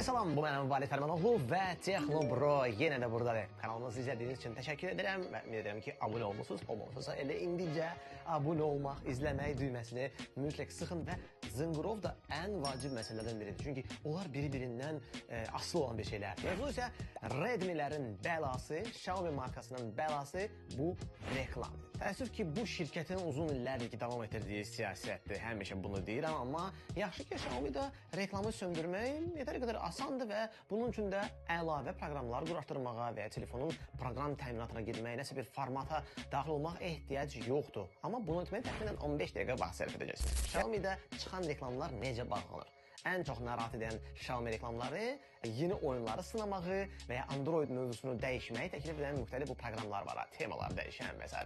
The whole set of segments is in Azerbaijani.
Hamıya salam, bu mənim Valid Fərmanoğlu və Texnobro yenə də buradadır. Kanalımızı izlədiyiniz üçün təşəkkür edirəm və ümid edirəm ki, abunə olmusunuz, olmamışsınızsa elə indicə abunə olmaq, izləmək düyməsini mütləq sıxın və zınqırov da ən vacib məsələlərdən biridir. Çünki onlar biri-birindən asılı olan bir şeylər. Mevzu isə Redmi-lərin bəlası, Xiaomi markasının bəlası bu reklamdır. Təəssüf ki, bu şirkətin uzun illərdir ki, davam etdirdiyi siyasətdir. Həmişə bunu deyirəm, amma yaxşı ki, Xiaomi da reklamı söndürmək yetəri qədər asandır və bunun üçün də əlavə proqramlar quraşdırmağa və ya telefonun proqram təminatına girməyə, nəsə bir formata daxil olmaq ehtiyac yoxdur. Amma bunu etməyə təxminən 15 dəqiqə vaxt sərf edəcəksiniz. Xiaomi-də çıxan reklamlar necə bağlanır? Ən çox narahat edən Xiaomi reklamları yeni oyunları sınamağı və ya Android mövzusunu dəyişməyi təklif edən müxtəlif bu proqramlar var, temalar dəyişən və s.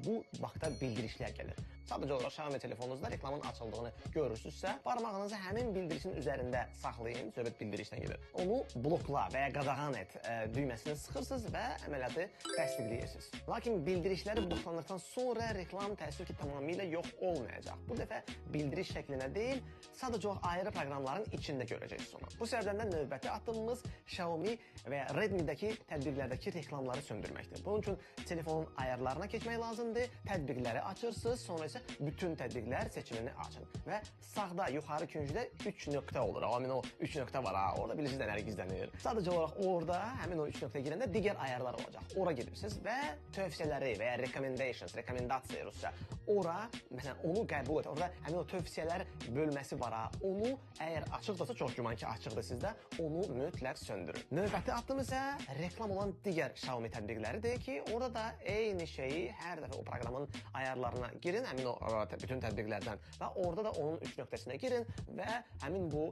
Bu vaxtda bildirişlər gəlir. Sadəcə olaraq Xiaomi telefonunuzda reklamın açıldığını görürsünüzsə, barmağınızı həmin bildirişin üzərində saxlayın, söhbət bildirişdən gedir. Onu blokla və ya qadağan et düyməsini sıxırsınız və əməliyyatı təsdiqləyirsiniz. Lakin bildirişləri bloklandıqdan sonra reklam təəssüf ki, tamamilə yox olmayacaq. Bu dəfə bildiriş şəklinə deyil, sadəcə ayrı proqramların içində görəcəksiniz onu. Bu səbəbdən də növbəti addımımız Xiaomi və ya Redmi-dəki tətbiqlərdəki reklamları söndürməkdir. Bunun üçün telefonun ayarlarına keçmək lazımdır, tətbiqləri açırsınız, sonra isə bütün tətbiqlər seçimini açın və sağda, yuxarı küncdə 3 nöqtə olur. Amin o 3 nöqtə var ha, orada bilirsiniz nələr gizlənir. Sadəcə olaraq orada həmin o 3 nöqtəyə girəndə digər ayarlar olacaq. Ora gedirsiniz və tövsiyələri və ya recommendations, rekomendasiya rusca, ora, məsələn, onu qəbul et. Orada həmin o tövsiyələr bölməsi var ha. Onu əgər açıqdırsa, çox güman ki, açıqdır sizdə, onu mütləq söndürün. Növbəti addım isə reklam olan digər Xiaomi tətbiqləridir ki, orada da eyni şeyi hər dəfə o proqramın ayarlarına girin, həmin o bütün tətbiqlərdən və orada da onun 3 nöqtəsinə girin və həmin bu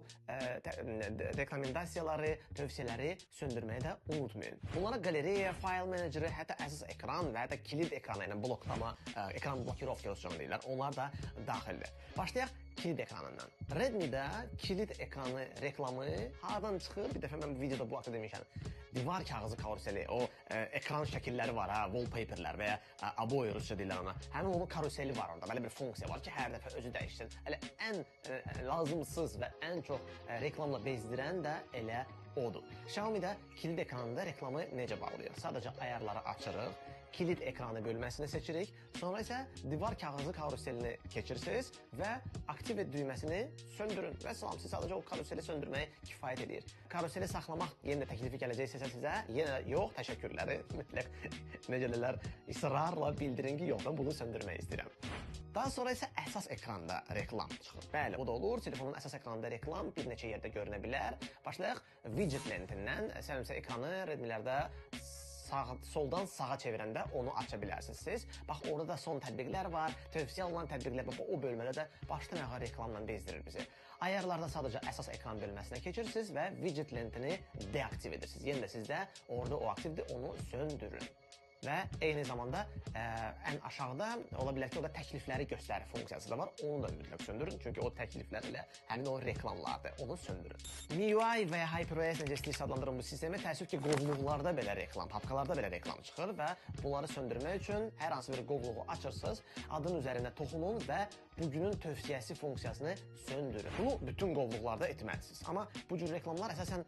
rekomendasiyaları, tövsiyələri söndürməyi də unutmayın. Bunlara qaleriya, fayl meneceri, hətta əsas ekran və hətta kilit ekranı ilə bloklama, ekran blokirovka deyirlər, onlar da daxildir. Başlayaq kilit ekranından. Redmi-də kilit ekranı reklamı hardan çıxır? Bir dəfə mən bu videoda bu haqda demişəm. Divar kağızı karuseli, o ekran şəkilləri var ha, wallpaperlər və ya aboy rusca deyirlər ona. Həmin onun karuseli var orada. Belə bir funksiya var ki, hər dəfə özü dəyişsin. Elə ən lazımsız və ən çox reklamla bezdirən də elə odur. Xiaomi-də kilit ekranında reklamı necə bağlayır? Sadəcə ayarları açırıq, kilit ekranı bölməsini seçirik, sonra isə divar kağızı karuselini keçirsiniz və aktiv et düyməsini söndürün və salam, siz sadəcə o karuseli söndürməyə kifayət edir. Karuseli saxlamaq yenə də təklifi gələcəksə sizə, yenə yox, təşəkkürləri, mütləq necələr israrla bildirin ki, yox, mən bunu söndürmək istəyirəm. Daha sonra isə əsas ekranda reklam çıxır. Bəli, bu da olur. Telefonun əsas ekranında reklam bir neçə yerdə görünə bilər. Başlayaq widget lentindən. Səhvimsə ekranı Redmi-lərdə soldan sağa çevirəndə onu aça bilərsiniz siz. Bax, orada da son tətbiqlər var, tövsiyə olunan tətbiqlər var. O bölmədə də başdan ayağa reklamla bezdirir bizi. Ayarlarda sadəcə əsas ekran bölməsinə keçirsiniz və widget lentini deaktiv edirsiniz. Yenə də sizdə orada o aktivdir, onu söndürün. Və eyni zamanda ən aşağıda ola bilər ki, orada təklifləri göstərir funksiyası da var. Onu da mütləq söndürün. Çünki o təkliflər ilə həmin o reklamlardır. Onu söndürün. MIUI və ya HyperOS necə istəyirsə adlandırın bu sistemi. Təəssüf ki, qovluqlarda belə reklam, papkalarda belə reklam çıxır və bunları söndürmək üçün hər hansı bir qovluğu açırsınız, adın üzərində toxunun və bugünün tövsiyəsi funksiyasını söndürün. Bunu bütün qovluqlarda etməlisiniz. Amma bu cür reklamlar əsasən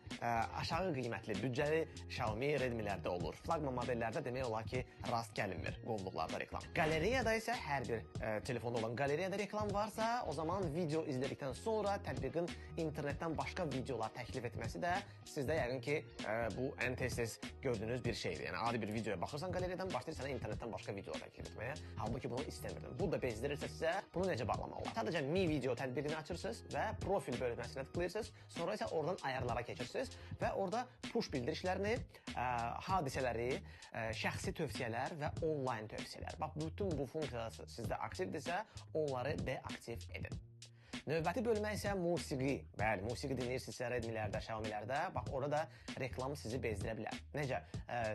aşağı qiymətli, büdcəli Xiaomi, Redmi-lərdə olur. Flagman modellərdə demək olar ki, rast gəlinmir qovluqlarda reklam. Qaleriyada isə hər bir telefonda olan qaleriyada reklam varsa, o zaman video izlədikdən sonra tətbiqin internetdən başqa videolar təklif etməsi də sizdə yəqin ki, bu ən tez-tez gördüyünüz bir şeydir. Yəni, adi bir videoya baxırsan qaleriyadan, başlayır sənə internetdən başqa videolar təklif etməyə. Halbuki bunu istəmirdim. Bu da bezdirirsə sizə, bunu necə bağlamaq olar? Sadəcə Mi Video tətbiqini açırsınız və profil bölməsinə tıklayırsınız, sonra isə oradan ayarlara keçirsiniz və orada push bildirişlərini, hadisələri, şəxsi tövsiyələr və onlayn tövsiyələr. Bax, bütün bu funksiyalar sizdə aktivdirsə, onları deaktiv edin. Növbəti bölmə isə musiqi. Bəli, musiqi dinləyirsinizsə Redmi-lərdə, Xiaomi-lərdə, bax, orada reklam sizi bezdirə bilər. Necə?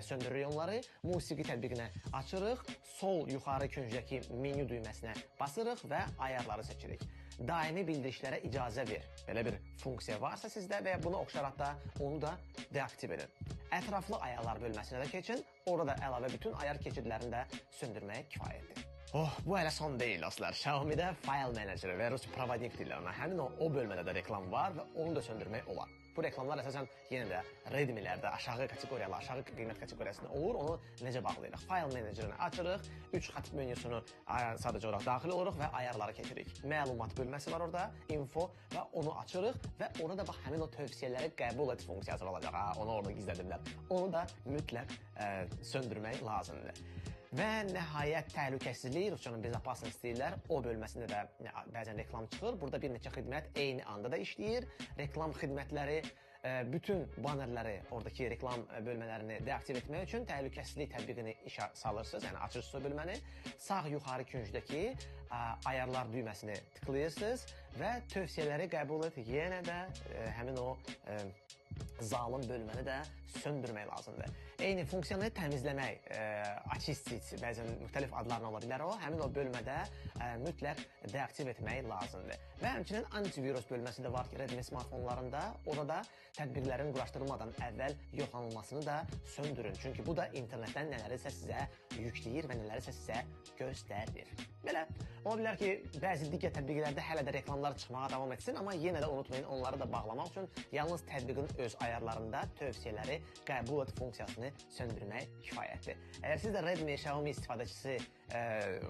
Söndürürük onları, musiqi tətbiqinə açırıq, sol yuxarı küncdəki menü düyməsinə basırıq və ayarları seçirik. Daimi bildirişlərə icazə ver. Belə bir funksiya varsa sizdə və ya buna oxşar hatta onu da deaktiv edin. Ətraflı ayarlar bölməsinə də keçin, orada əlavə bütün ayar keçidlərini də söndürməyə kifayətdir. Oh, bu hələ son deyil dostlar. Xiaomi-də File Manager və Rus Provodnik deyirlər ona. Həmin o bölmədə də reklam var və onu da söndürmək olar. Bu reklamlar əsasən yenə də Redmi-lərdə aşağı kateqoriyalı, aşağı qiymət kateqoriyasında olur. Onu necə bağlayırıq? File Manager-ını açırıq, 3 xətt menüsünü sadəcə olaraq daxil oluruq və ayarları keçirik. Məlumat bölməsi var orada, info və onu açırıq və orada bax həmin o tövsiyələri qəbul et funksiyası olacaq. Onu orada gizlədiblər. Onu da mütləq söndürmək lazımdır. Və nəhayət təhlükəsizlik, Rusçanın bezopasnost istəyirlər. O bölməsində də bəzən reklam çıxır. Burada bir neçə xidmət eyni anda da işləyir. Reklam xidmətləri, bütün banerləri, oradakı reklam bölmələrini deaktiv etmək üçün təhlükəsizlik tətbiqini işə salırsınız. Yəni açırsınız o bölməni. Sağ yuxarı küncdəki ayarlar düyməsini tıklayırsınız və tövsiyələri qəbul et. Yenə də həmin o zalım bölməni də söndürmək lazımdır. Eyni funksiyanı təmizləmək, açistit, bəzən müxtəlif adlarla ola bilər o, həmin o bölmədə mütləq deaktiv etmək lazımdır. Və həmçinin antivirus bölməsi də var ki, Redmi smartfonlarında, orada tətbiqlərin quraşdırılmadan əvvəl yoxlanılmasını da söndürün. Çünki bu da internetdən nələrisə sizə yükləyir və nələrisə sizə göstərir. Belə, ola bilər ki, bəzi digər tətbiqlərdə hələ də reklamlar çıxmağa davam etsin, amma yenə də unutmayın, onları da bağlamaq üçün yalnız tətbiqin öz ayarlarında tövsiyələri qəbul et funksiyasını söndürmək kifayətdir. Əgər siz də Redmi, Xiaomi istifadəçisi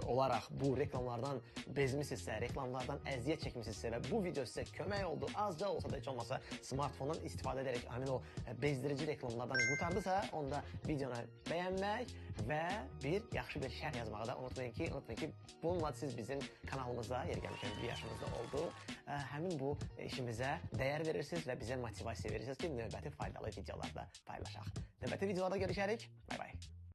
olaraq bu reklamlardan bezmisinizsə, reklamlardan əziyyət çəkmisinizsə və bu video sizə kömək oldu, azca olsa da heç olmasa smartfondan istifadə edərək həmin o bezdirici reklamlardan qurtardısa, onda videonu bəyənmək və yaxşı bir şərh yazmağı da unutmayın ki, bununla siz bizim kanalımıza, yeri gəlmişən bir yaşımızda oldu, həmin bu işimizə dəyər verirsiniz və bizə motivasiya verirsiniz ki, növbəti faydalı videolarda paylaşaq. Növbəti videolarda görüşərik. Bay bay.